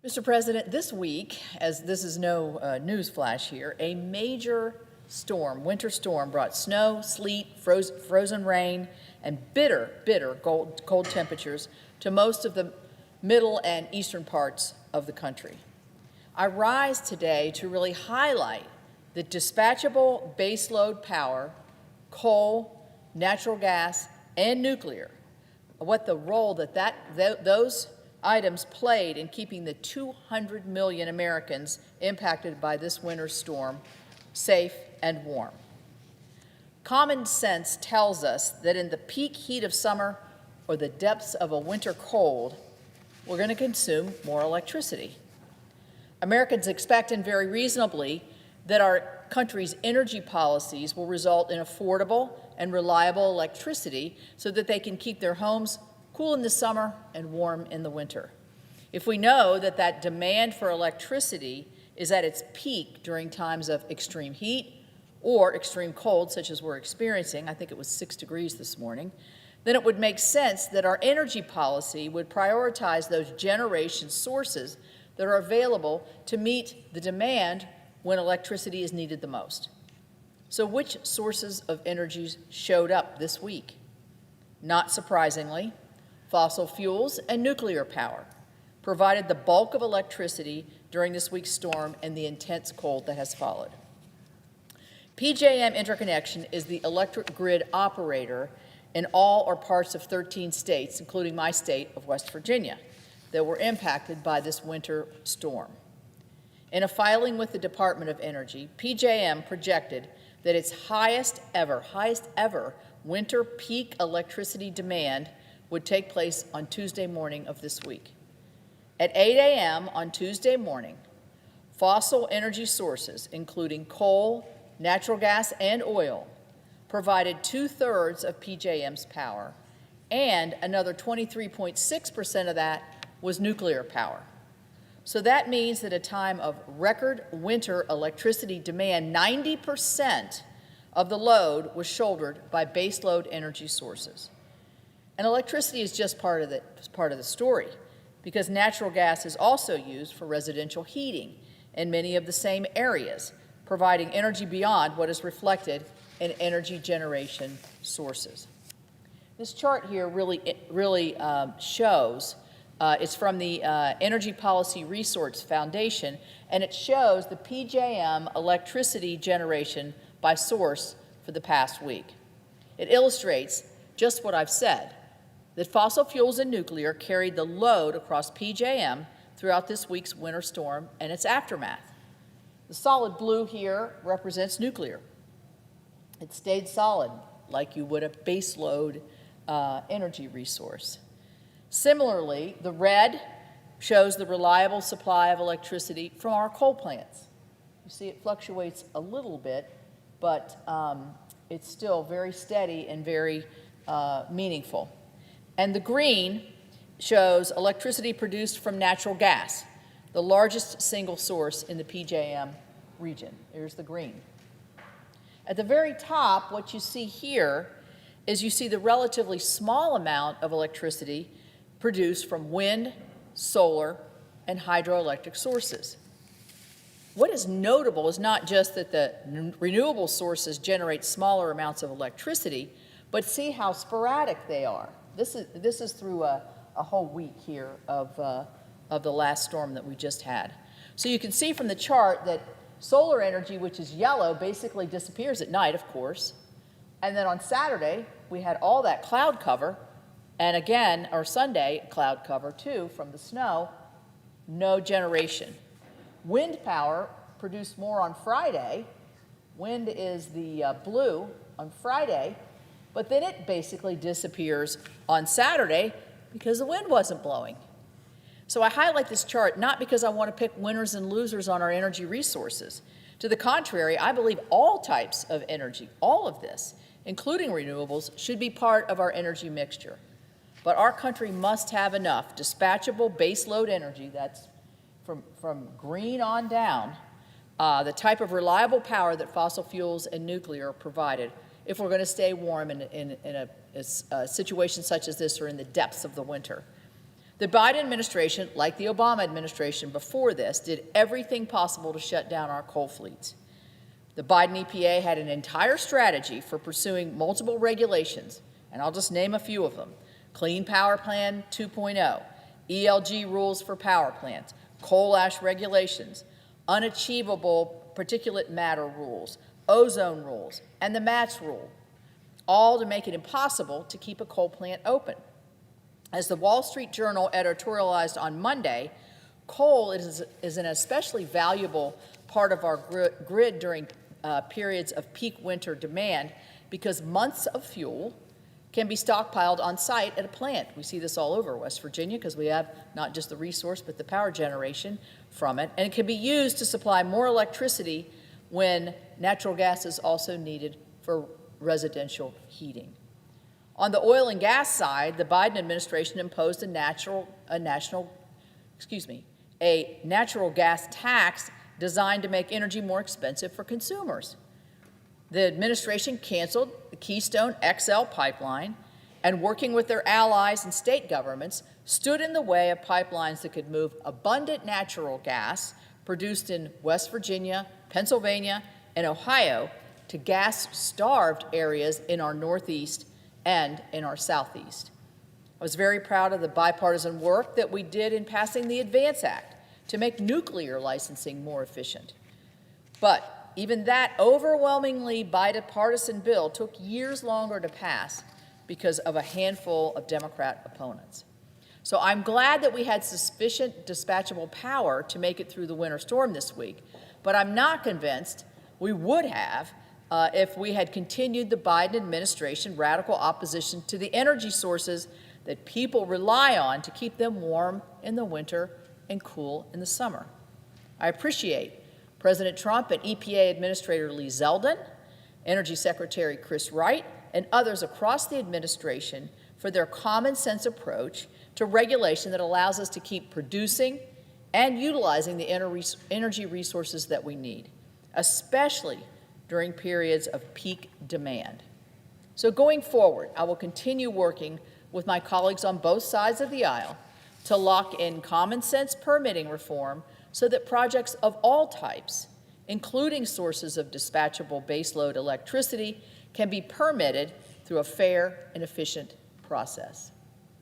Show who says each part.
Speaker 1: Mr. President, this week, as this is no news flash here, a major storm, winter storm, brought snow, sleet, frozen rain, and bitter cold temperatures to most of the middle and eastern parts of the country. I rise today to really highlight the dispatchable baseload power, coal, natural gas, and nuclear, what the role that those items played in keeping the 200 million Americans impacted by this winter storm safe and warm. Common sense tells us that in the peak heat of summer or the depths of a winter cold, we're going to consume more electricity. Americans expect, and very reasonably, that our country's energy policies will result in affordable and reliable electricity so that they can keep their homes cool in the summer and warm in the winter. If we know that that demand for electricity is at its peak during times of extreme heat or extreme cold, such as we're experiencing, I think it was 6 degrees this morning, then it would make sense that our energy policy would prioritize those generation sources that are available to meet the demand when electricity is needed the most. So which sources of energy showed up this week? Not surprisingly, fossil fuels and nuclear power provided the bulk of electricity during this week's storm and the intense cold that has followed. PJM interconnection is the electric grid operator in all or parts of 13 states, including my state of West Virginia, that were impacted by this winter storm. In a filing with the Department of Energy, PJM projected that its highest ever winter peak electricity demand would take place on Tuesday morning of this week. At 8 a.m. on Tuesday morning, fossil energy sources, including coal, natural gas, and oil, provided 2/3 of PJM's power, and another 23.6% of that was nuclear power. So that means that at a time of record winter electricity demand, 90% of the load was shouldered by baseload energy sources. And electricity is just part of the story, because natural gas is also used for residential heating in many of the same areas, providing energy beyond what is reflected in energy generation sources. This chart here really shows, it's from the Energy Policy Resource Foundation, and it shows the PJM electricity generation by source for the past week. It illustrates just what I've said, that fossil fuels and nuclear carried the load across PJM throughout this week's winter storm and its aftermath. The solid blue here represents nuclear. It stayed solid, like you would a baseload energy resource. Similarly, the red shows the reliable supply of electricity from our coal plants. You see it fluctuates a little bit, but it's still very steady and very meaningful. And the green shows electricity produced from natural gas, the largest single source in the PJM region. Here's the green. At the very top, what you see here is you see the relatively small amount of electricity produced from wind, solar, and hydroelectric sources. What is notable is not just that the renewable sources generate smaller amounts of electricity, but see how sporadic they are. This is through a whole week here of the last storm that we just had. So you can see from the chart that solar energy, which is yellow, basically disappears at night, of course. And then on Saturday, we had all that cloud cover, and again, or Sunday, cloud cover too from the snow, no generation. Wind power produced more on Friday. Wind is the blue on Friday, but then it basically disappears on Saturday because the wind wasn't blowing. So I highlight this chart not because I want to pick winners and losers on our energy resources. To the contrary, I believe all types of energy, all of this, including renewables, should be part of our energy mixture. But our country must have enough dispatchable baseload energy, that's from green on down, the type of reliable power that fossil fuels and nuclear provided, if we're going to stay warm in a situation such as this or in the depths of the winter. The Biden administration, like the Obama administration before this, did everything possible to shut down our coal fleets. The Biden EPA had an entire strategy for pursuing multiple regulations, and I'll just name a few of them: Clean Power Plan 2.0, ELG rules for power plants, coal ash regulations, unachievable particulate matter rules, ozone rules, and the MATS rule, all to make it impossible to keep a coal plant open. As the Wall Street Journal editorialized on Monday, coal is an especially valuable part of our grid during periods of peak winter demand because months of fuel can be stockpiled on site at a plant. We see this all over West Virginia because we have not just the resource but the power generation from it, and it can be used to supply more electricity when natural gas is also needed for residential heating. On the oil and gas side, the Biden administration imposed a natural gas tax designed to make energy more expensive for consumers. The administration canceled the Keystone XL pipeline and, working with their allies and state governments, stood in the way of pipelines that could move abundant natural gas produced in West Virginia, Pennsylvania, and Ohio to gas-starved areas in our Northeast and in our Southeast. I was very proud of the bipartisan work that we did in passing the ADVANCE Act to make nuclear licensing more efficient. But even that overwhelmingly bipartisan bill took years longer to pass because of a handful of Democrat opponents. So I'm glad that we had sufficient dispatchable power to make it through the winter storm this week, but I'm not convinced we would have if we had continued the Biden administration radical opposition to the energy sources that people rely on to keep them warm in the winter and cool in the summer. I appreciate President Trump and EPA Administrator Lee Zeldin, Energy Secretary Chris Wright, and others across the administration for their common sense approach to regulation that allows us to keep producing and utilizing the energy resources that we need, especially during periods of peak demand. So going forward, I will continue working with my colleagues on both sides of the aisle to lock in common sense permitting reform so that projects of all types, including sources of dispatchable baseload electricity, can be permitted through a fair and efficient process.